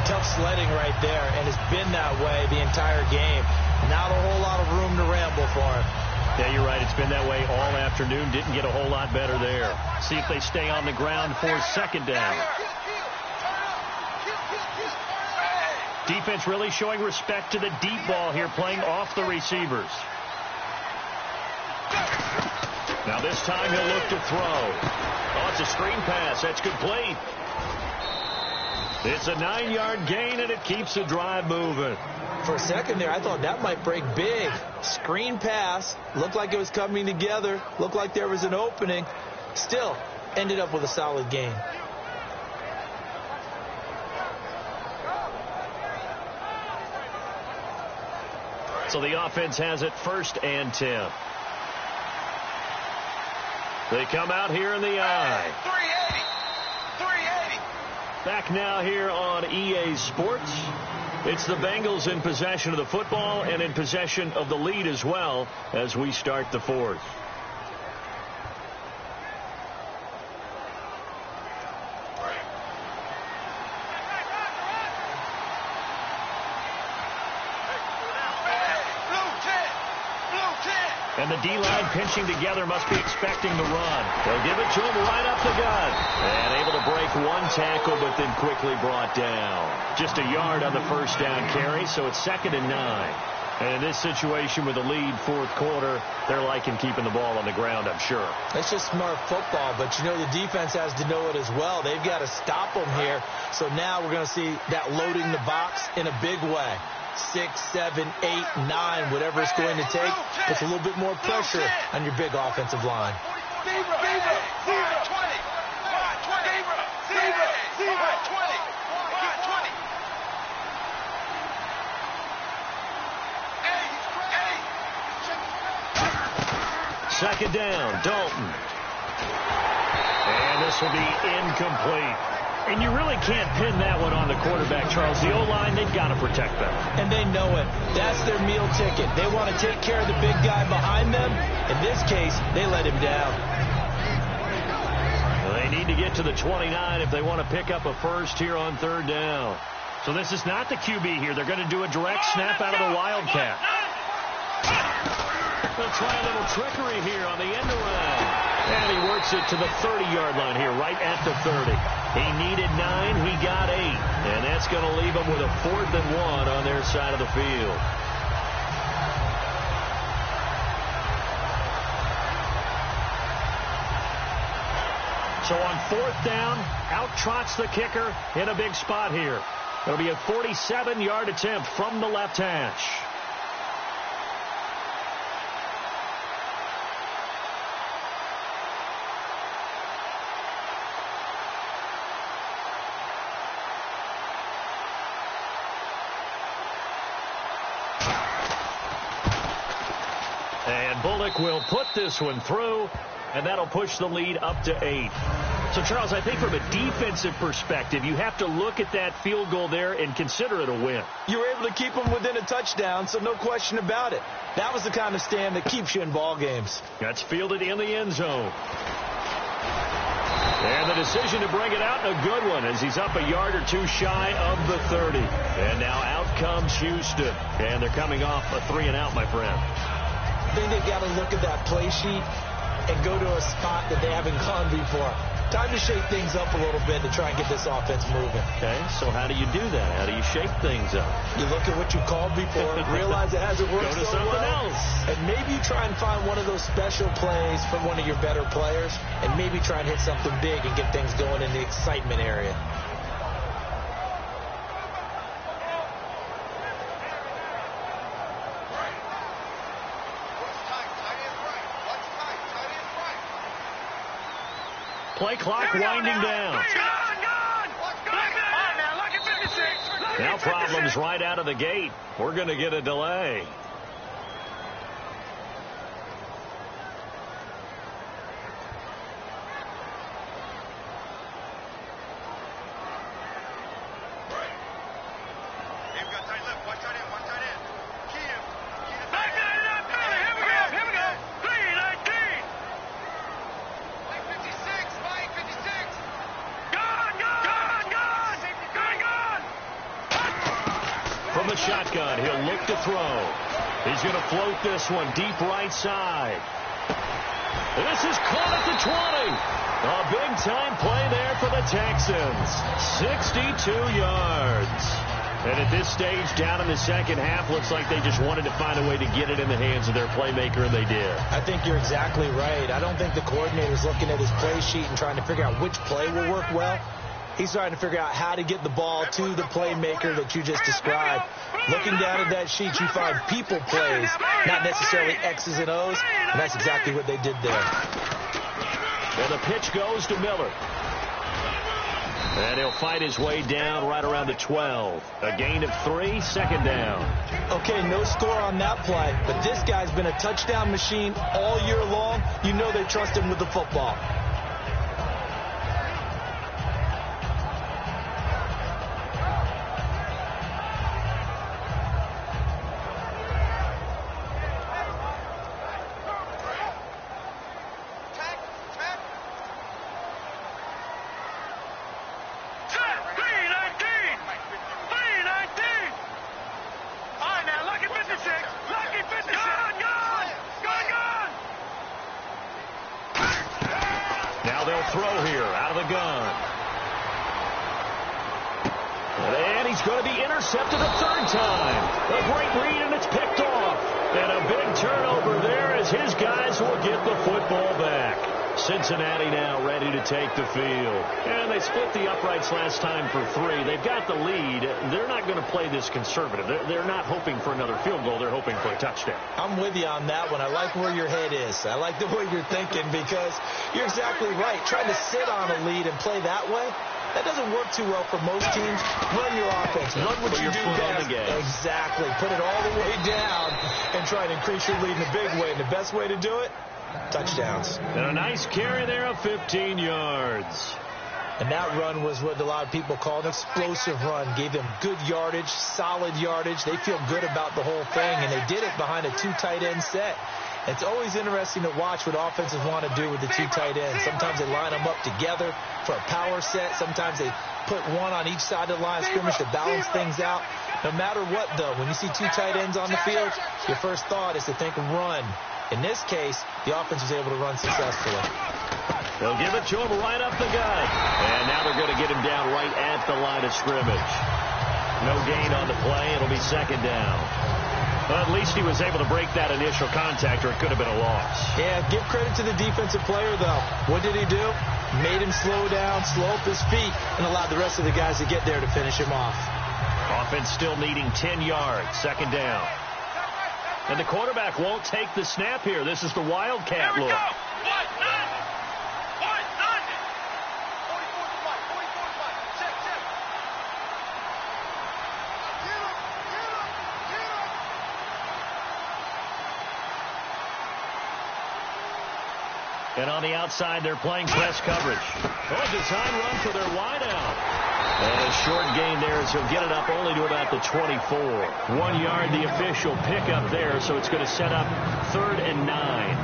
tough sledding right there, and it's been that way the entire game. Not a whole lot of room to ramble for him. Yeah, you're right. It's been that way all afternoon. Didn't get a whole lot better there. See if they stay on the ground for second down. Defense really showing respect to the deep ball here, playing off the receivers. Now this time he'll look to throw. Oh, it's a screen pass. That's complete. It's a 9-yard gain, and it keeps the drive moving. For a second there, I thought that might break big. Screen pass. Looked like it was coming together. Looked like there was an opening. Still, ended up with a solid game. So the offense has it 1st and 10. They come out here in the I. 380. Back now here on EA Sports. It's the Bengals in possession of the football and in possession of the lead as well as we start the 4th. And the D-line pinching together must be expecting the run. They'll give it to him right up the gut. And able to break one tackle, but then quickly brought down. Just a yard on the first down carry, so it's 2nd and 9. And in this situation with the lead 4th quarter, they're liking keeping the ball on the ground, I'm sure. That's just smart football, but you know the defense has to know it as well. They've got to stop them here. So now we're going to see that loading the box in a big way. 6, 7, 8, 9, whatever it's going to take, puts a little bit more pressure on your big offensive line. Second down, Dalton. And this will be incomplete. And you really can't pin that one on the quarterback, Charles. The O-line, they've got to protect them. And they know it. That's their meal ticket. They want to take care of the big guy behind them. In this case, they let him down. Well, they need to get to the 29 if they want to pick up a first here on third down. So this is not the QB here. They're going to do a direct snap out of the Wildcat. They'll try a little trickery here on the end around. And he works it to the 30-yard line here, right at the 30. He needed 9, he got 8. And that's going to leave him with a 4th and 1 on their side of the field. So on 4th down, out trots the kicker in a big spot here. It'll be a 47-yard attempt from the left hash. And Bullock will put this one through, and that'll push the lead up to 8. So, Charles, I think from a defensive perspective, you have to look at that field goal there and consider it a win. You were able to keep them within a touchdown, so no question about it. That was the kind of stand that keeps you in ball games. That's fielded in the end zone. And the decision to bring it out, a good one, as he's up a yard or two shy of the 30. And now out comes Houston. And they're coming off a 3-and-out, my friend. I think they got to look at that play sheet and go to a spot that they haven't gone before. Time to shake things up a little bit to try and get this offense moving. Okay, so how do you do that? How do you shake things up? You look at what you called before, realize it hasn't worked Go to so something well, else. and maybe you try and find one of those special plays from one of your better players, and maybe try and hit something big and get things going in the excitement area. Play clock winding down. Now problems right out of the gate. We're going to get a delay. From the shotgun, he'll look to throw. He's going to float this one deep right side. This is caught at the 20. A big-time play there for the Texans. 62 yards. And at this stage, down in the second half, looks like they just wanted to find a way to get it in the hands of their playmaker, and they did. I think you're exactly right. I don't think the coordinator's looking at his play sheet and trying to figure out which play will work well. He's trying to figure out how to get the ball to the playmaker that you just described. Looking down at that sheet, you find people plays, not necessarily X's and O's, and that's exactly what they did there. And the pitch goes to Miller. And he'll fight his way down right around the 12. A gain of 3, second down. Okay, no score on that play, but this guy's been a touchdown machine all year long. You know they trust him with the football. Throw here out of the gun. And he's going to be intercepted a third time. A great read, and it's picked off. And a big turnover there as his guys will get the football back. Cincinnati now ready to take the field. And they split the uprights last time for 3. They've got the lead. They're not going to play this conservative. They're not hoping for another field goal. They're hoping for a touchdown. I'm with you on that one. I like where your head is. I like the way you're thinking because you're exactly right. Trying to sit on a lead and play that way, that doesn't work too well for most teams. Run your offense. Run what you do best. Exactly. Put it all the way down and try to increase your lead in a big way. And the best way to do it, touchdowns. And a nice carry there of 15 yards. And that run was what a lot of people call an explosive run. Gave them good yardage, solid yardage. They feel good about the whole thing, and they did it behind a 2 tight end set. It's always interesting to watch what offenses want to do with the 2 tight ends. Sometimes they line them up together for a power set. Sometimes they put one on each side of the line of scrimmage to balance things out. No matter what, though, when you see 2 tight ends on the field, your first thought is to think run. In this case, the offense was able to run successfully. They'll give it to him right up the gut. And now they're going to get him down right at the line of scrimmage. No gain on the play. It'll be second down. Well, at least he was able to break that initial contact, or it could have been a loss. Yeah, give credit to the defensive player, though. What did he do? Made him slow down, slow up his feet, and allowed the rest of the guys to get there to finish him off. Offense still needing 10 yards, second down. And the quarterback won't take the snap here. This is the Wildcat look. And on the outside, they're playing press coverage. Oh, design run for their wideout. And a short gain there as he'll get it up only to about the 24. 1 yard, the official pickup there, so it's going to set up 3rd and 9.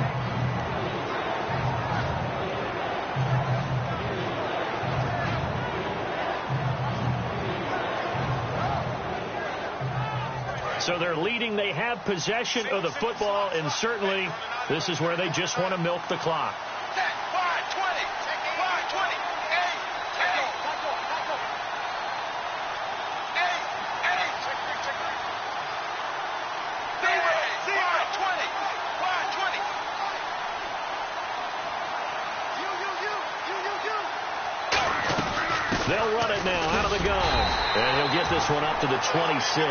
So they're leading. They have possession of the football, and certainly this is where they just want to milk the clock. They'll run it now out of the gun. And he'll get this one up to the 26.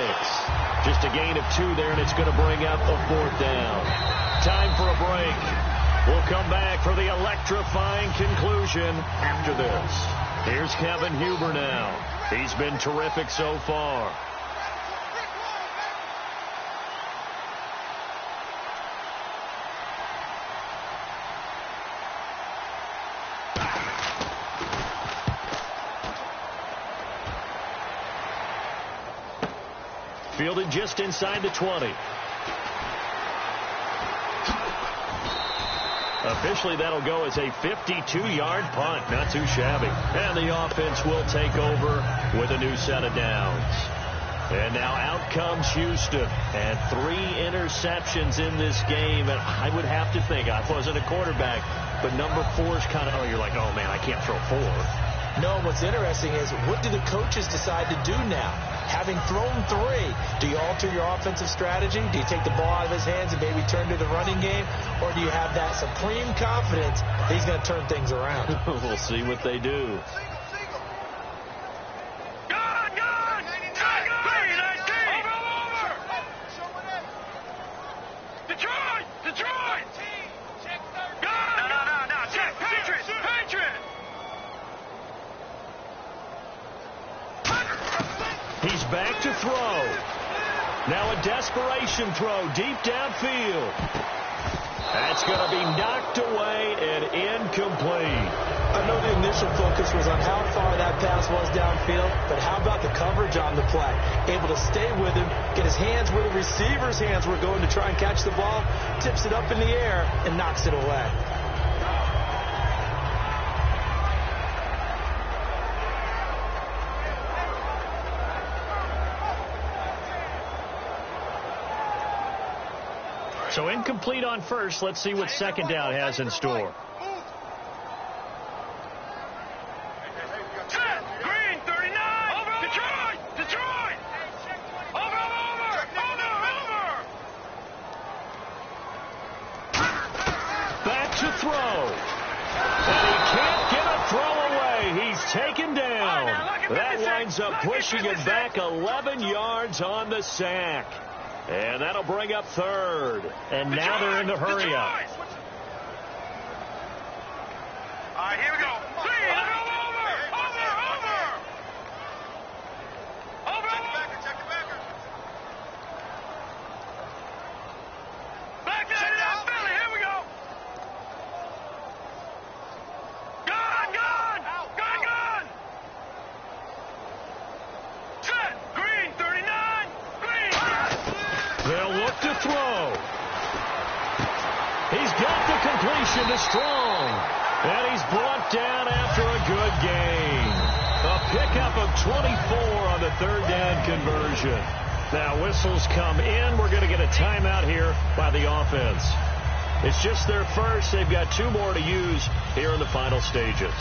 Just a gain of 2 there, and it's going to bring up a 4th down. Time for a break. We'll come back for the electrifying conclusion after this. Here's Kevin Huber now. He's been terrific so far. Fielded just inside the 20. Officially, that'll go as a 52-yard punt. Not too shabby. And the offense will take over with a new set of downs. And now out comes Houston. And 3 interceptions in this game. And I would have to think, I wasn't a quarterback, but number 4 is kind of, oh, you're like, oh, man, I can't throw 4. No, what's interesting is, what do the coaches decide to do now? Having thrown 3, do you alter your offensive strategy? Do you take the ball out of his hands and maybe turn to the running game? Or do you have that supreme confidence that he's going to turn things around? We'll see what they do. He's back to throw. Now a desperation throw deep downfield. That's going to be knocked away and incomplete. I know the initial focus was on how far that pass was downfield, but how about the coverage on the play? Able to stay with him, get his hands where the receiver's hands were going to try and catch the ball, tips it up in the air, and knocks it away. So incomplete on first. Let's see what second down has in store. Green, 39. Detroit. Over. Back to throw. And he can't get a throw away. He's taken down. That winds up pushing it back 11 yards on the sack. And that'll bring up 3rd. And now they're in the hurry up. All right, here we go. Over. Check the backer. Back that out, Billy. Here we go. Gun. throw. He's got the completion to Strong. And he's brought down after a good gain. A pickup of 24 on the third down conversion. Now whistles come in. We're going to get a timeout here by the offense. It's just their first. They've got 2 more to use here in the final stages.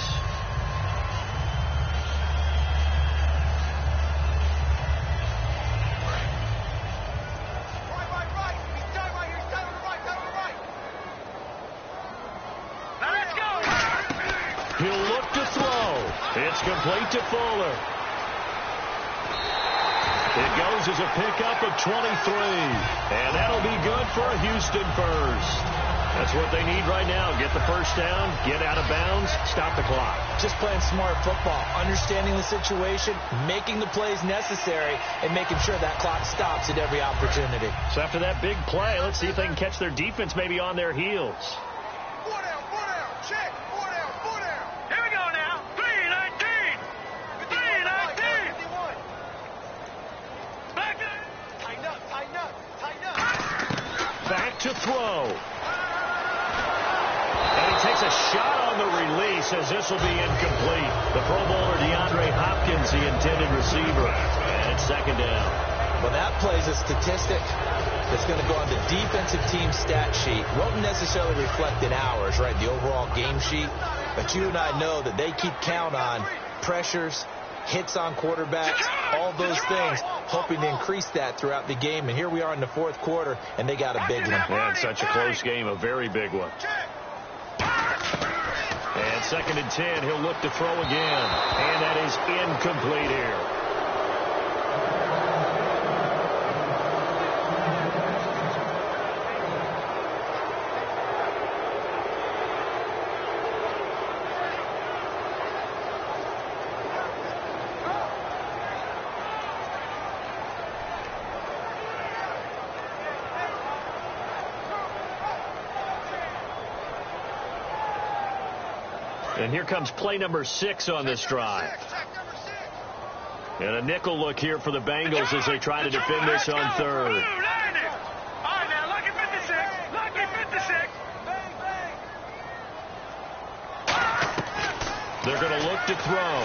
He'll look to throw. It's complete to Fuller. It goes as a pickup of 23. And that'll be good for a Houston first. That's what they need right now. Get the first down, get out of bounds, stop the clock. Just playing smart football, understanding the situation, making the plays necessary, and making sure that clock stops at every opportunity. So after that big play, let's see if they can catch their defense maybe on their heels. 4 down, check, 4 down, 4 down. Here we go now, 3-19. 3-19. Back to tighten up. Back to throw. And he takes a shot on the release as this will be incomplete. The Pro Bowler DeAndre Hopkins, the intended receiver. And it's second down. Well, that plays a statistic that's going to go on the defensive team stat sheet. Won't necessarily reflect in ours, right, the overall game sheet. But you and I know that they keep count on pressures, hits on quarterbacks, all those things, hoping to increase that throughout the game. And here we are in the fourth quarter, and they got a big one. Yeah, it's such a close game, a very big one. And second and 10, he'll look to throw again. And that is incomplete here. And here comes play number 6 on this drive. And a nickel look here for the Bengals as they try to defend this on third. All right, now, lucky 56. Lucky 56. They're going to look to throw.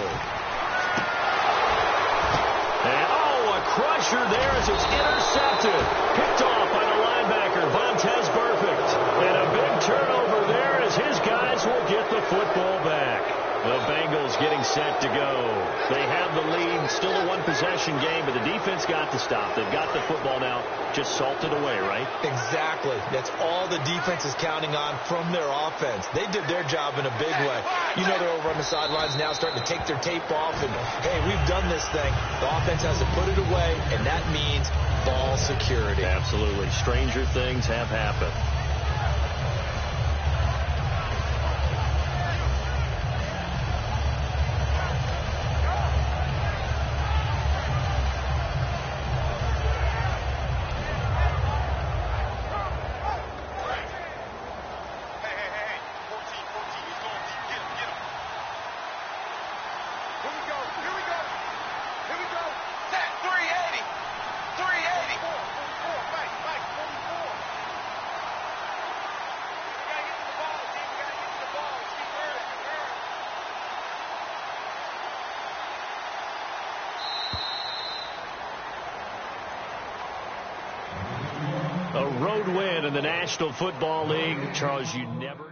And, a crusher there as it's intercepted. Picked off by the linebacker, Vontaze Burfict. And a big turnover there as his guys will get the football back. The Bengals getting set to go. They have the lead, still a one-possession game, but the defense got to stop. They've got the football now, just salted away, right? Exactly. That's all the defense is counting on from their offense. They did their job in a big way. You know they're over on the sidelines now starting to take their tape off, and, hey, we've done this thing. The offense has to put it away, and that means ball security. Absolutely. Stranger things have happened. A road win in the National Football League. Charles, you never...